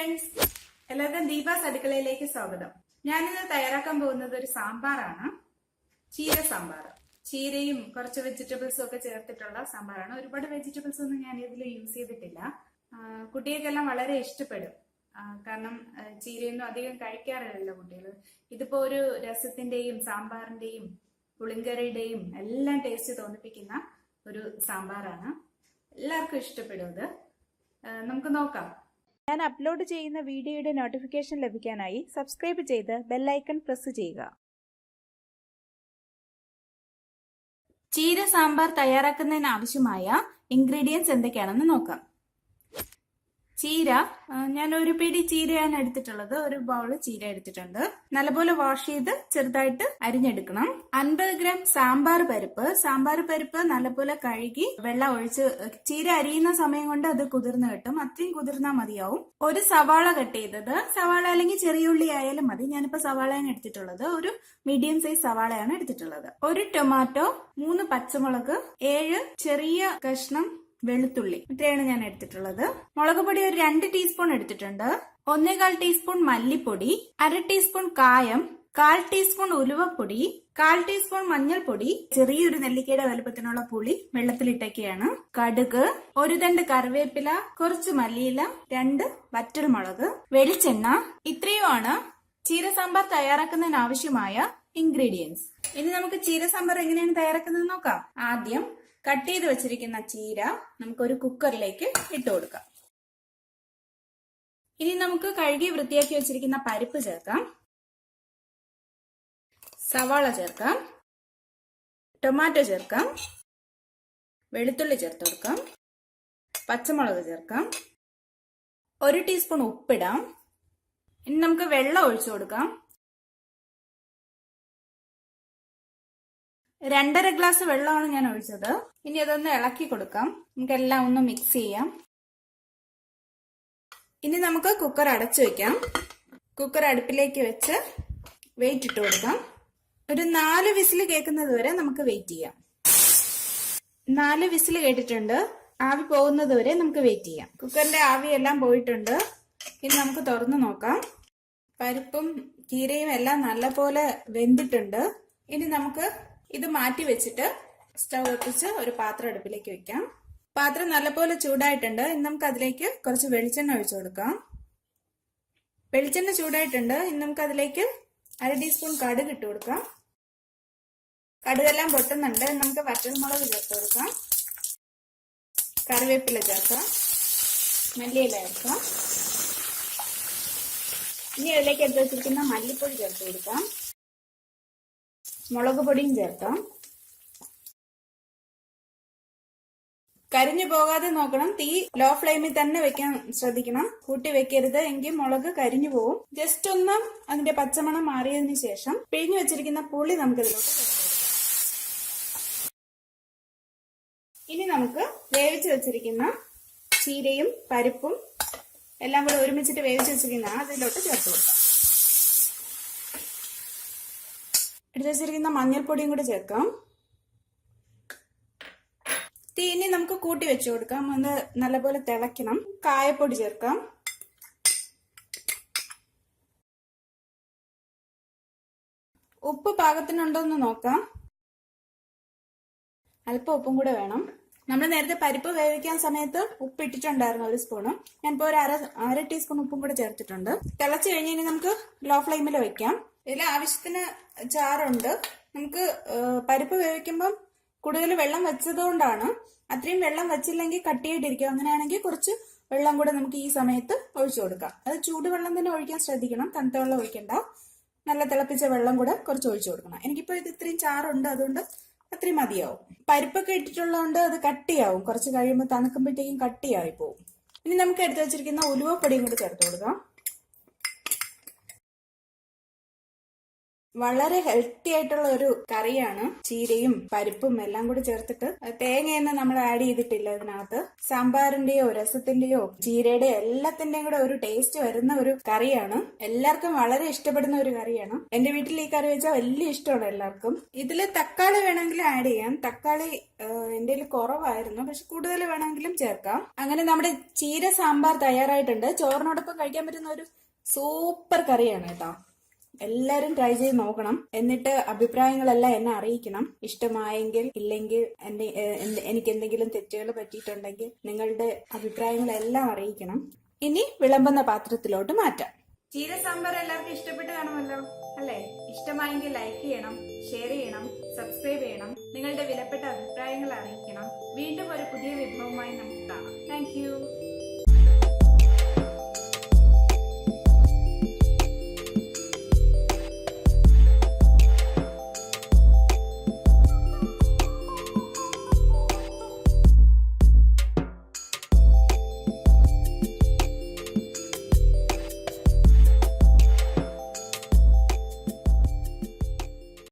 Friends, എല്ലാവർക്കും ദീപാസ് അടുക്കളയിലേക്ക് സ്വാഗതം. ഞാനിന്ന് തയ്യാറാക്കാൻ പോകുന്നത് ഒരു സാമ്പാറാണ്. ചീര സാമ്പാർ. ചീരയും കുറച്ച് വെജിറ്റബിൾസും ഒക്കെ ചേർത്തിട്ടുള്ള സാമ്പാറാണ്. ഒരുപാട് വെജിറ്റബിൾസ് ഒന്നും ഞാൻ ഇതിൽ യൂസ് ചെയ്തിട്ടില്ല. കുട്ടികൾക്കെല്ലാം വളരെ ഇഷ്ടപ്പെടും. കാരണം ചീരയൊന്നും അധികം കഴിക്കാറില്ലല്ലോ കുട്ടികൾ. ഇതിപ്പോ ഒരു രസത്തിന്റെയും സാമ്പാറിന്റെയും പുളിങ്കറിയുടെയും എല്ലാം ടേസ്റ്റ് തോന്നിപ്പിക്കുന്ന ഒരു സാമ്പാറാണ്. എല്ലാവർക്കും ഇഷ്ടപ്പെടും ഇത്. നമുക്ക് നോക്കാം. ഞാൻ അപ്ലോഡ് ചെയ്യുന്ന വീഡിയോയുടെ നോട്ടിഫിക്കേഷൻ ലഭിക്കാനായി സബ്സ്ക്രൈബ് ചെയ്ത് ബെല്ലൈക്കൺ പ്രസ് ചെയ്യുക. ചീര സാമ്പാർ തയ്യാറാക്കുന്നതിന് ആവശ്യമായ ഇൻഗ്രീഡിയൻസ് എന്തൊക്കെയാണെന്ന് നോക്കാം. ചീര, ഞാൻ ഒരു പിടി ചീരയാണ് എടുത്തിട്ടുള്ളത്. ഒരു ബൗള് ചീര എടുത്തിട്ടുണ്ട്. നല്ലപോലെ വാഷ് ചെയ്ത് ചെറുതായിട്ട് അരിഞ്ഞെടുക്കണം. 50 ഗ്രാം സാമ്പാർ പരിപ്പ് നല്ലപോലെ കഴുകി വെള്ളം ഒഴിച്ച് ചീര അരിയുന്ന സമയം കൊണ്ട് അത് കുതിർന്ന് കിട്ടും. അത്രയും കുതിർന്നാൽ മതിയാവും. ഒരു സവാള കട്ട് ചെയ്തത്, സവാള അല്ലെങ്കിൽ ചെറിയ ഉള്ളി ആയാലും മതി. ഞാനിപ്പോ സവാളയാണ് എടുത്തിട്ടുള്ളത്. ഒരു മീഡിയം സൈസ് സവാളയാണ് എടുത്തിട്ടുള്ളത്. ഒരു ടൊമാറ്റോ, 3 പച്ചമുളക്, 7 ചെറിയ കഷ്ണം വെളുത്തുള്ളി, ഇത്രയാണ് ഞാൻ എടുത്തിട്ടുള്ളത്. മുളക് പൊടി ഒരു 2 ടീസ്പൂൺ എടുത്തിട്ടുണ്ട്. 1/4 ടീസ്പൂൺ മല്ലിപ്പൊടി, 1/2 ടീസ്പൂൺ കായം, 1/4 ടീസ്പൂൺ ഉലുവപ്പൊടി, 1/4 ടീസ്പൂൺ മഞ്ഞൾപ്പൊടി, ചെറിയൊരു നെല്ലിക്കയുടെ വലുപ്പത്തിനുള്ള പുളി വെള്ളത്തിലിട്ടൊക്കെയാണ്, കടുക്, ഒരു തണ്ട് കറിവേപ്പില, കുറച്ച് മല്ലിയില, 2 വറ്റൽമുളക്, വെളിച്ചെണ്ണ. ഇത്രയുമാണ് ചീര സാമ്പാർ തയ്യാറാക്കുന്നതിന് ആവശ്യമായ ഇൻഗ്രീഡിയൻസ്. ഇനി നമുക്ക് ചീര സാമ്പാർ എങ്ങനെയാണ് തയ്യാറാക്കുന്നത് നോക്കാം. ആദ്യം കട്ട് ചെയ്ത് വെച്ചിരിക്കുന്ന ചീര നമുക്കൊരു കുക്കറിലേക്ക് ഇട്ട് കൊടുക്കാം. ഇനി നമുക്ക് കഴുകി വൃത്തിയാക്കി വെച്ചിരിക്കുന്ന പരിപ്പ് ചേർക്കാം, സവാള ചേർക്കാം, ടൊമാറ്റോ ചേർക്കാം, വെളുത്തുള്ളി ചേർത്ത് കൊടുക്കാം, പച്ചമുളക് ചേർക്കാം, 1 ടീസ്പൂൺ ഉപ്പിടാം. ഇനി നമുക്ക് വെള്ളം ഒഴിച്ചു കൊടുക്കാം. 2.5 ഗ്ലാസ് വെള്ളമാണ് ഞാൻ ഒഴിച്ചത്. ഇനി അതൊന്ന് ഇളക്കി കൊടുക്കാം. നമുക്കെല്ലാം ഒന്ന് മിക്സ് ചെയ്യാം. ഇനി നമുക്ക് കുക്കർ അടച്ചു വെക്കാം. കുക്കർ അടുപ്പിലേക്ക് വെച്ച് വെയിറ്റ് ഇട്ട് കൊടുക്കാം. ഒരു 4 വിസിൽ കേൾക്കുന്നത് വരെ നമുക്ക് വെയിറ്റ് ചെയ്യാം. 4 വിസിൽ കേട്ടിട്ടുണ്ട്. ആവി പോകുന്നത് വരെ നമുക്ക് വെയിറ്റ് ചെയ്യാം. കുക്കറിന്റെ ആവിയെല്ലാം പോയിട്ടുണ്ട്. ഇനി നമുക്ക് തുറന്നു നോക്കാം. പരിപ്പും ചീരയും എല്ലാം നല്ലപോലെ വെന്തിട്ടുണ്ട്. ഇനി നമുക്ക് ഇത് മാറ്റി വെച്ചിട്ട് സ്റ്റൗ കത്തിച്ച് ഒരു പാത്രം അടുപ്പിലേക്ക് വെക്കാം. പാത്രം നല്ലപോലെ ചൂടായിട്ടുണ്ട്. ഇനി നമുക്ക് അതിലേക്ക് കുറച്ച് വെളിച്ചെണ്ണ ഒഴിച്ചു കൊടുക്കാം. വെളിച്ചെണ്ണ ചൂടായിട്ടുണ്ട്. ഇനി നമുക്ക് അതിലേക്ക് 1/2 ടീസ്പൂൺ കടുക് ഇട്ട് കൊടുക്കാം. കടുകെല്ലാം പൊട്ടുന്നുണ്ട്. നമുക്ക് വറ്റൽമുളക് ചേർത്ത് കൊടുക്കാം, കറിവേപ്പില ചേർക്കാം, മല്ലിയില ചേർക്കാം. ഇനി അതിലേക്ക് എടുത്ത് വെച്ചിരിക്കുന്ന മല്ലിപ്പൊടി ചേർത്ത് കൊടുക്കാം, മുളക് പൊടിയും ചേർക്കാം. കരിഞ്ഞു പോകാതെ നോക്കണം. തീ ലോ ഫ്ലെയിമിൽ തന്നെ വെക്കാൻ ശ്രദ്ധിക്കണം. കൂട്ടി വെക്കരുത്, എങ്കിൽ മുളക് കരിഞ്ഞു പോകും. ജസ്റ്റ് ഒന്ന് അതിന്റെ പച്ചമണം മാറിയതിനു ശേഷം പിഴിഞ്ഞു വെച്ചിരിക്കുന്ന പുളി നമുക്ക് ഇതിലോട്ട് ചേർത്ത് കൊടുക്കാം. ഇനി നമുക്ക് വേവിച്ച് വെച്ചിരിക്കുന്ന ചീരയും പരിപ്പും എല്ലാം കൂടെ ഒരുമിച്ചിട്ട് വേവിച്ച് വെച്ചിരിക്കുന്ന അതിലോട്ട് ചേർത്ത് കൊടുക്കാം. എടുത്ത് വെച്ചിരിക്കുന്ന മഞ്ഞൾപ്പൊടിയും കൂടെ ചേർക്കാം. തീ ഇനി നമുക്ക് കൂട്ടി വെച്ചു കൊടുക്കാം. ഒന്ന് നല്ലപോലെ തിളയ്ക്കണം. കായപ്പൊടി ചേർക്കാം, ഉപ്പ് പാകത്തിനുണ്ടോന്ന് നോക്കാം. അല്പം ഉപ്പും കൂടെ വേണം. നമ്മൾ നേരത്തെ പരിപ്പ് വേവിക്കാൻ സമയത്ത് ഉപ്പ് ഇട്ടിട്ടുണ്ടായിരുന്നു 1 സ്പൂണ്. ഞാനിപ്പോ ഒരു അര ടീസ്പൂൺ ഉപ്പും കൂടെ ചേർത്തിട്ടുണ്ട്. തിളച്ചു കഴിഞ്ഞ് നമുക്ക് ലോ ഫ്ലെയിമിൽ വെക്കാം. ഇതിൽ ആവശ്യത്തിന് ചാറുണ്ട്. നമുക്ക് പരിപ്പ് വേവിക്കുമ്പം കൂടുതൽ വെള്ളം വെച്ചതുകൊണ്ടാണ്. അത്രയും വെള്ളം വെച്ചില്ലെങ്കിൽ കട്ടിയായിട്ടിരിക്കും. അങ്ങനെയാണെങ്കിൽ കുറച്ച് വെള്ളം കൂടെ നമുക്ക് ഈ സമയത്ത് ഒഴിച്ചു കൊടുക്കാം. അത് ചൂടുവെള്ളം തന്നെ ഒഴിക്കാൻ ശ്രദ്ധിക്കണം, തണുത്ത വെള്ളം ഒഴിക്കണ്ട. നല്ല തിളപ്പിച്ച വെള്ളം കൂടെ കുറച്ച് ഒഴിച്ചു കൊടുക്കണം. എനിക്കിപ്പോ ഇത് ഇത്രയും ചാറുണ്ട്, അതുകൊണ്ട് അത്രയും മതിയാവും. പരിപ്പൊക്കെ ഇട്ടിട്ടുള്ളതുകൊണ്ട് അത് കട്ടിയാവും. കുറച്ച് കഴിയുമ്പോൾ തണുക്കുമ്പോഴത്തേക്കും കട്ടിയായി പോകും. ഇനി നമുക്ക് എടുത്തു വെച്ചിരിക്കുന്ന ഉലുവപ്പൊടിയും കൂടി ചേർത്ത് കൊടുക്കാം. വളരെ ഹെൽത്തി ആയിട്ടുള്ള ഒരു കറിയാണ്. ചീരയും പരിപ്പും എല്ലാം കൂടി ചേർത്തിട്ട് തേങ്ങയൊന്നും നമ്മൾ ആഡ് ചെയ്തിട്ടില്ല ഇതിനകത്ത്. സാമ്പാറിന്റെയോ രസത്തിന്റെയോ ചീരയുടെ എല്ലാത്തിന്റെയും കൂടെ ഒരു ടേസ്റ്റ് വരുന്ന ഒരു കറിയാണ്. എല്ലാവർക്കും വളരെ ഇഷ്ടപ്പെടുന്ന ഒരു കറിയാണ്. എന്റെ വീട്ടിൽ ഈ കറി വെച്ചാൽ വലിയ ഇഷ്ടമാണ് എല്ലാവർക്കും. ഇതില് തക്കാളി വേണമെങ്കിൽ ആഡ് ചെയ്യാം. തക്കാളി എന്റെ കുറവായിരുന്നു, പക്ഷെ കൂടുതൽ വേണമെങ്കിലും ചേർക്കാം. അങ്ങനെ നമ്മുടെ ചീര സാമ്പാർ തയ്യാറായിട്ടുണ്ട്. ചോറിനോടൊപ്പം കഴിക്കാൻ പറ്റുന്ന ഒരു സൂപ്പർ കറിയാണ് കേട്ടോ. എല്ലാരും ട്രൈ ചെയ്ത് നോക്കണം. എന്നിട്ട് അഭിപ്രായങ്ങളെല്ലാം എന്നെ അറിയിക്കണം. ഇഷ്ടമായെങ്കിൽ ഇല്ലെങ്കിൽ എനിക്ക് എന്തെങ്കിലും തെറ്റുകൾ പറ്റിയിട്ടുണ്ടെങ്കിൽ നിങ്ങളുടെ അഭിപ്രായങ്ങളെല്ലാം അറിയിക്കണം. ഇനി വിളമ്പുന്ന പാത്രത്തിലോട്ട് മാറ്റാം. ചീര സാമ്പാർ എല്ലാവർക്കും ഇഷ്ടപ്പെട്ട് കാണുമല്ലോ അല്ലേ? ഇഷ്ടമായെങ്കിൽ ലൈക്ക് ചെയ്യണം, ഷെയർ ചെയ്യണം, സബ്സ്ക്രൈബ് ചെയ്യണം. നിങ്ങളുടെ വിലപ്പെട്ട അഭിപ്രായങ്ങൾ അറിയിക്കണം. വീണ്ടും ഒരു പുതിയ വിഭവമായി നമുക്ക് കാണാം. താങ്ക്